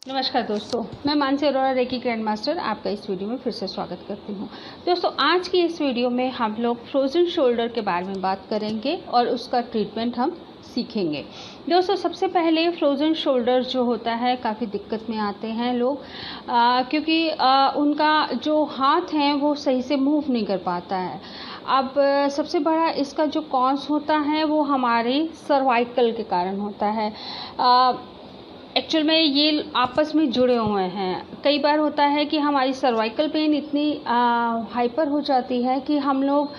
नमस्कार दोस्तों, मैं Mansi Arora reiki grand master आपका इस वीडियो में फिर से स्वागत करती हूँ। दोस्तों, आज की इस वीडियो में हम लोग फ्रोज़न शोल्डर के बारे में बात करेंगे और उसका ट्रीटमेंट हम सीखेंगे। दोस्तों, सबसे पहले फ्रोज़न शोल्डर जो होता है काफ़ी दिक्कत में आते हैं लोग क्योंकि उनका जो हाथ है वो सही से मूव नहीं कर पाता है। अब सबसे बड़ा इसका जो कॉज होता है वो हमारे सर्वाइकल के कारण होता है। एक्चुअल में ये आपस में जुड़े हुए हैं। कई बार होता है कि हमारी सर्वाइकल पेन इतनी हाइपर हो जाती है कि हम लोग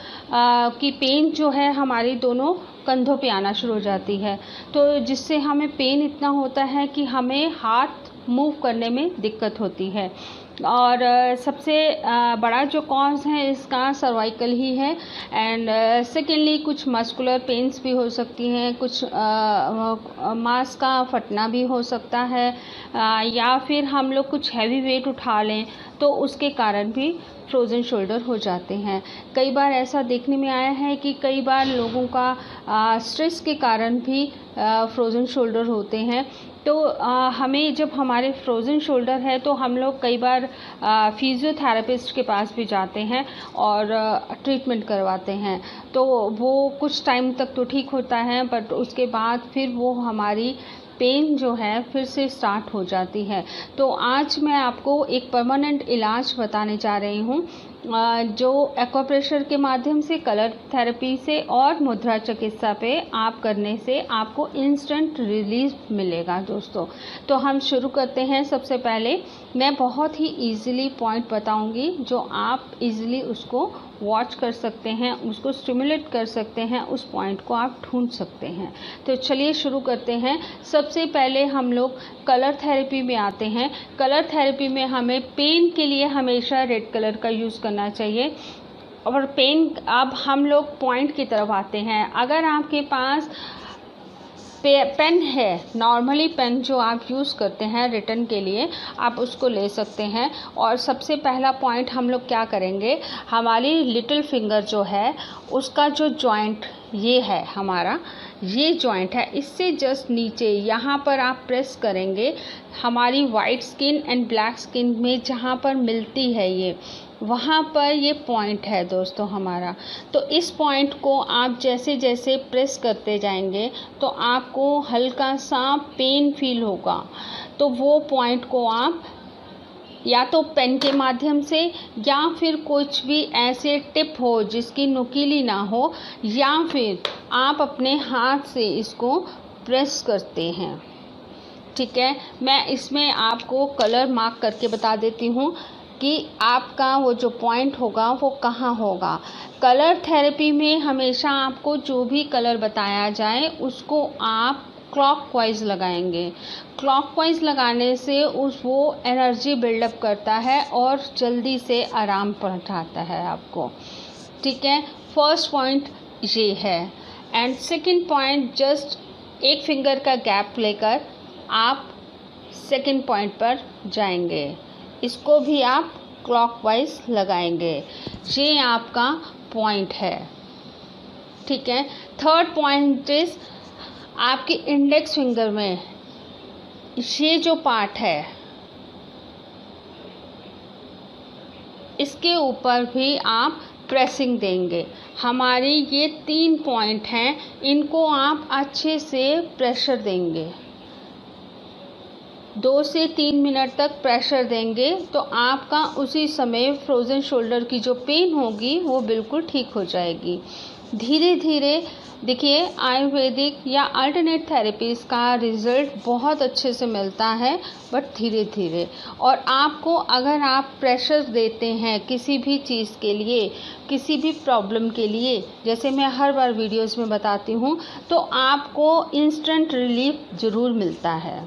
की पेन जो है हमारी दोनों कंधों पे आना शुरू हो जाती है, तो जिससे हमें पेन इतना होता है कि हमें हाथ मूव करने में दिक्कत होती है। और सबसे बड़ा जो कॉज है इसका सर्वाइकल ही है। एंड सेकेंडली कुछ मस्कुलर पेन्स भी हो सकती हैं, कुछ मांस का फटना भी हो सकता है, या फिर हम लोग कुछ हैवी वेट उठा लें तो उसके कारण भी फ्रोज़न शोल्डर हो जाते हैं। कई बार ऐसा देखने में आया है कि कई बार लोगों का स्ट्रेस के कारण भी फ्रोज़न शोल्डर होते हैं। तो हमें जब हमारे फ्रोज़न शोल्डर है तो हम लोग कई बार फिजियोथेरेपिस्ट के पास भी जाते हैं और ट्रीटमेंट करवाते हैं, तो वो कुछ टाइम तक तो ठीक होता है, बट उसके बाद फिर वो हमारी पेन जो है फिर से स्टार्ट हो जाती है। तो आज मैं आपको एक परमानेंट इलाज बताने जा रही हूँ जो एक्वाप्रेशर के माध्यम से, कलर थेरेपी से और मुद्रा चिकित्सा पे आप करने से आपको इंस्टेंट रिलीफ मिलेगा। दोस्तों, तो हम शुरू करते हैं। सबसे पहले मैं बहुत ही इजीली पॉइंट बताऊंगी जो आप इजीली उसको वॉच कर सकते हैं, उसको स्टिमुलेट कर सकते हैं, उस पॉइंट को आप ढूंढ सकते हैं। तो चलिए शुरू करते हैं। सबसे पहले हम लोग कलर थेरेपी में आते हैं। कलर थेरेपी में हमें पेन के लिए हमेशा रेड कलर का यूज़ करना चाहिए। और पेन, अब हम लोग पॉइंट की तरफ आते हैं। अगर आपके पास पेन है, नॉर्मली पेन जो आप यूज़ करते हैं रिटन के लिए, आप उसको ले सकते हैं। और सबसे पहला पॉइंट हम लोग क्या करेंगे, हमारी लिटिल फिंगर जो है उसका जो जॉइंट ये है, हमारा ये जॉइंट है, इससे जस्ट नीचे यहाँ पर आप प्रेस करेंगे। हमारी white skin and black skin में जहाँ पर मिलती है ये, वहाँ पर ये पॉइंट है दोस्तों हमारा। तो इस पॉइंट को आप जैसे जैसे प्रेस करते जाएंगे तो आपको हल्का सा पेन फील होगा। तो वो पॉइंट को आप या तो पेन के माध्यम से, या फिर कुछ भी ऐसे टिप हो जिसकी नुकीली ना हो, या फिर आप अपने हाथ से इसको प्रेस करते हैं। ठीक है, मैं इसमें आपको कलर मार्क करके बता देती हूँ कि आपका वो जो पॉइंट होगा वो कहाँ होगा। कलर थेरेपी में हमेशा आपको जो भी कलर बताया जाए उसको आप क्लॉकवाइज लगाएंगे। क्लॉकवाइज लगाने से वो एनर्जी बिल्डअप करता है और जल्दी से आराम पहुंचाता है आपको। ठीक है, फर्स्ट पॉइंट ये है। एंड सेकंड पॉइंट, जस्ट एक फिंगर का गैप लेकर आप सेकंड पॉइंट पर जाएंगे, इसको भी आप क्लॉकवाइज लगाएंगे। ये आपका पॉइंट है। ठीक है, थर्ड पॉइंट इज आपके इंडेक्स फिंगर में ये जो पार्ट है इसके ऊपर भी आप प्रेसिंग देंगे। हमारी ये 3 पॉइंट हैं, इनको आप अच्छे से प्रेशर देंगे। 2 से 3 मिनट तक प्रेशर देंगे तो आपका उसी समय फ्रोज़न शोल्डर की जो पेन होगी वो बिल्कुल ठीक हो जाएगी। धीरे धीरे देखिए, आयुर्वेदिक या अल्टरनेट थेरेपीज़ का रिज़ल्ट बहुत अच्छे से मिलता है, बट धीरे धीरे। और आपको अगर आप प्रेशर देते हैं किसी भी चीज़ के लिए, किसी भी प्रॉब्लम के लिए, जैसे मैं हर बार वीडियोज़ में बताती हूँ, तो आपको इंस्टेंट रिलीफ ज़रूर मिलता है।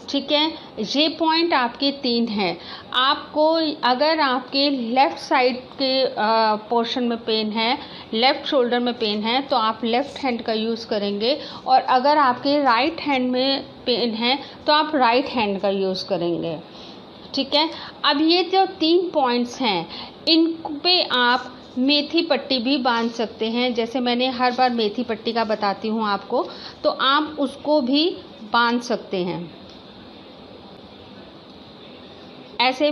ठीक है, ये पॉइंट आपके 3 हैं। आपको अगर आपके लेफ़्ट साइड के पोर्शन में पेन है, लेफ़्ट शोल्डर में पेन है, तो आप लेफ़्ट हैंड का यूज़ करेंगे। और अगर आपके राइट हैंड में पेन है तो आप राइट हैंड का यूज़ करेंगे। ठीक है, अब ये जो 3 पॉइंट्स हैं इन पे आप मेथी पट्टी भी बांध सकते हैं। जैसे मैंने हर बार मेथी पट्टी का बताती हूँ आपको, तो आप उसको भी बांध सकते हैं। ऐसे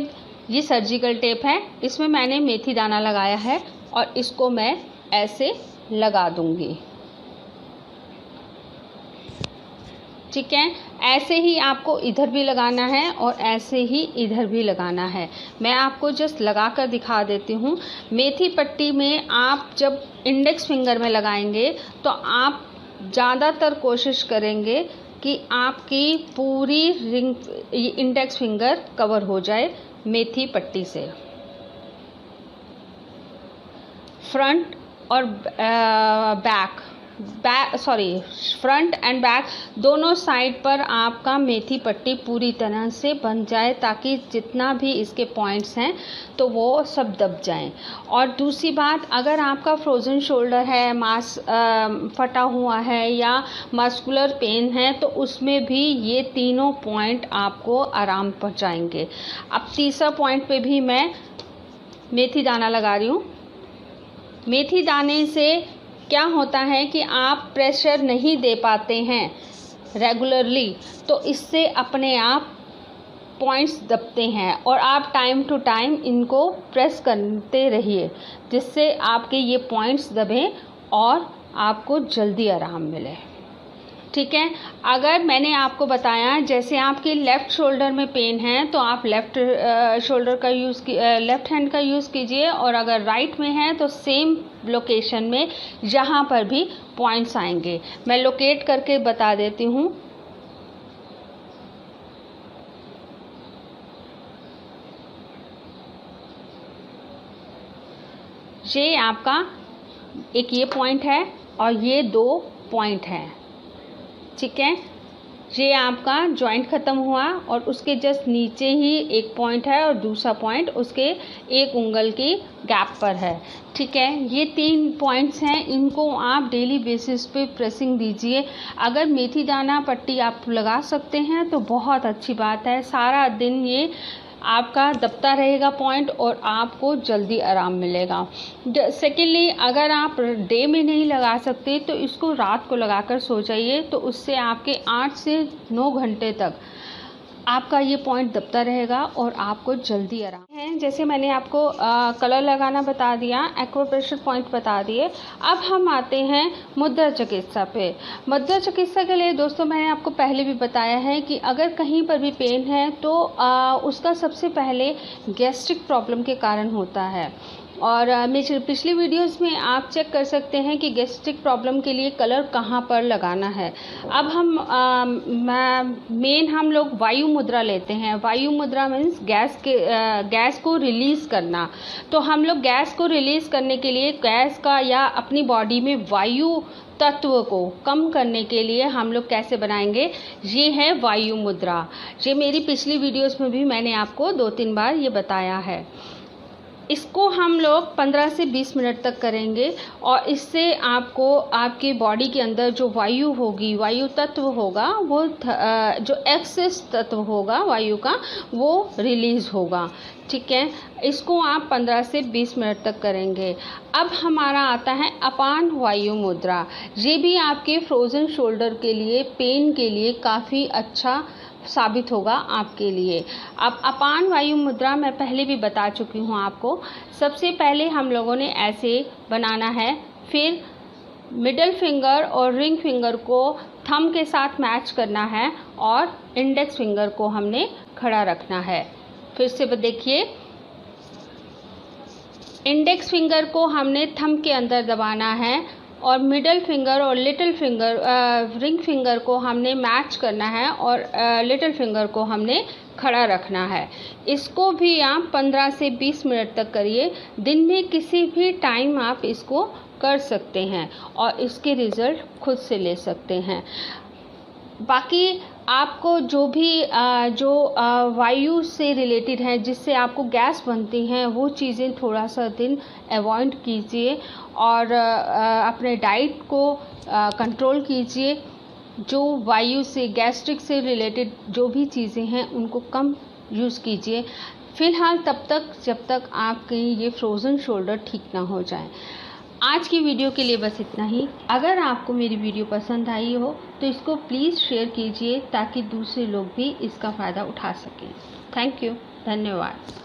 ये सर्जिकल टेप है, इसमें मैंने मेथी दाना लगाया है और इसको मैं ऐसे लगा दूंगी। ठीक है, ऐसे ही आपको इधर भी लगाना है और ऐसे ही इधर भी लगाना है। मैं आपको जस्ट लगा कर दिखा देती हूँ। मेथी पट्टी में आप जब इंडेक्स फिंगर में लगाएंगे तो आप ज़्यादातर कोशिश करेंगे कि आपकी पूरी रिंग इंडेक्स फिंगर कवर हो जाए मेथी पट्टी से। फ्रंट और फ्रंट एंड बैक दोनों साइड पर आपका मेथी पट्टी पूरी तरह से बन जाए, ताकि जितना भी इसके पॉइंट्स हैं तो वो सब दब जाएं। और दूसरी बात, अगर आपका फ्रोज़न शोल्डर है, फटा हुआ है या मस्कुलर पेन है तो उसमें भी ये तीनों पॉइंट आपको आराम पहुंचाएंगे। अब तीसरा पॉइंट पे भी मैं मेथी दाना लगा रही हूँ। मेथी दाने से क्या होता है कि आप प्रेशर नहीं दे पाते हैं रेगुलरली, तो इससे अपने आप पॉइंट्स दबते हैं और आप टाइम टू टाइम इनको प्रेस करते रहिए, जिससे आपके ये पॉइंट्स दबें और आपको जल्दी आराम मिले। ठीक है, अगर मैंने आपको बताया जैसे आपके लेफ़्ट शोल्डर में पेन है तो आप लेफ़्ट हैंड का यूज़ कीजिए, और अगर राइट में है तो सेम लोकेशन में जहाँ पर भी पॉइंट्स आएंगे मैं लोकेट करके बता देती हूँ। ये आपका एक ये पॉइंट है और ये 2 पॉइंट है। ठीक है, ये आपका जॉइंट ख़त्म हुआ और उसके जस्ट नीचे ही एक पॉइंट है और दूसरा पॉइंट उसके 1 उंगल की गैप पर है। ठीक है, ये 3 पॉइंट्स हैं, इनको आप डेली बेसिस पे प्रेसिंग दीजिए। अगर मेथी दाना पट्टी आप लगा सकते हैं तो बहुत अच्छी बात है। सारा दिन ये आपका दबता रहेगा पॉइंट और आपको जल्दी आराम मिलेगा। सेकेंडली, अगर आप डे में नहीं लगा सकते तो इसको रात को लगाकर सो जाइए, तो उससे आपके 8 से 9 घंटे तक आपका ये पॉइंट दबता रहेगा और आपको जल्दी आराम है। जैसे मैंने आपको कलर लगाना बता दिया, एक्यूप्रेशर पॉइंट बता दिए। अब हम आते हैं मुद्रा चिकित्सा पे। मुद्रा चिकित्सा के लिए दोस्तों मैंने आपको पहले भी बताया है कि अगर कहीं पर भी पेन है तो उसका सबसे पहले गैस्ट्रिक प्रॉब्लम के कारण होता है। और मेरी पिछली वीडियोस में आप चेक कर सकते हैं कि गैस्ट्रिक प्रॉब्लम के लिए कलर कहाँ पर लगाना है। अब हम लोग वायु मुद्रा लेते हैं। वायु मुद्रा मीन्स गैस को रिलीज़ करना। तो हम लोग गैस को रिलीज़ करने के लिए गैस का या अपनी बॉडी में वायु तत्व को कम करने के लिए हम लोग कैसे बनाएंगे, ये है वायु मुद्रा। ये मेरी पिछली वीडियोस में भी मैंने आपको 2-3 बार ये बताया है। इसको हम लोग 15 से 20 मिनट तक करेंगे और इससे आपको आपकी बॉडी के अंदर जो वायु होगी, वायु तत्व होगा, वो जो एक्सेस तत्व होगा वायु का, वो रिलीज़ होगा। ठीक है, इसको आप 15 से 20 मिनट तक करेंगे। अब हमारा आता है अपान वायु मुद्रा। ये भी आपके फ्रोज़न शोल्डर के लिए, पेन के लिए काफ़ी अच्छा साबित होगा आपके लिए। अब अपान वायु मुद्रा मैं पहले भी बता चुकी हूँ आपको। सबसे पहले हम लोगों ने ऐसे बनाना है, फिर मिडल फिंगर और रिंग फिंगर को थंब के साथ मैच करना है और इंडेक्स फिंगर को हमने खड़ा रखना है। फिर से देखिए, इंडेक्स फिंगर को हमने थंब के अंदर दबाना है और मिडल फिंगर और लिटिल फिंगर रिंग फिंगर को हमने मैच करना है और लिटिल फिंगर को हमने खड़ा रखना है। इसको भी आप 15 से 20 मिनट तक करिए। दिन में किसी भी टाइम आप इसको कर सकते हैं और इसके रिज़ल्ट खुद से ले सकते हैं। बाकी आपको जो भी वायु से रिलेटेड है, जिससे आपको गैस बनती हैं, वो चीज़ें थोड़ा सा दिन अवॉइड कीजिए और अपने डाइट को कंट्रोल कीजिए। जो वायु से, गैस्ट्रिक से रिलेटेड जो भी चीज़ें हैं उनको कम यूज़ कीजिए फ़िलहाल, तब तक जब तक आपकी ये फ्रोज़न शोल्डर ठीक ना हो जाए। आज की वीडियो के लिए बस इतना ही। अगर आपको मेरी वीडियो पसंद आई हो तो इसको प्लीज़ शेयर कीजिए ताकि दूसरे लोग भी इसका फ़ायदा उठा सकें। Thank you. धन्यवाद।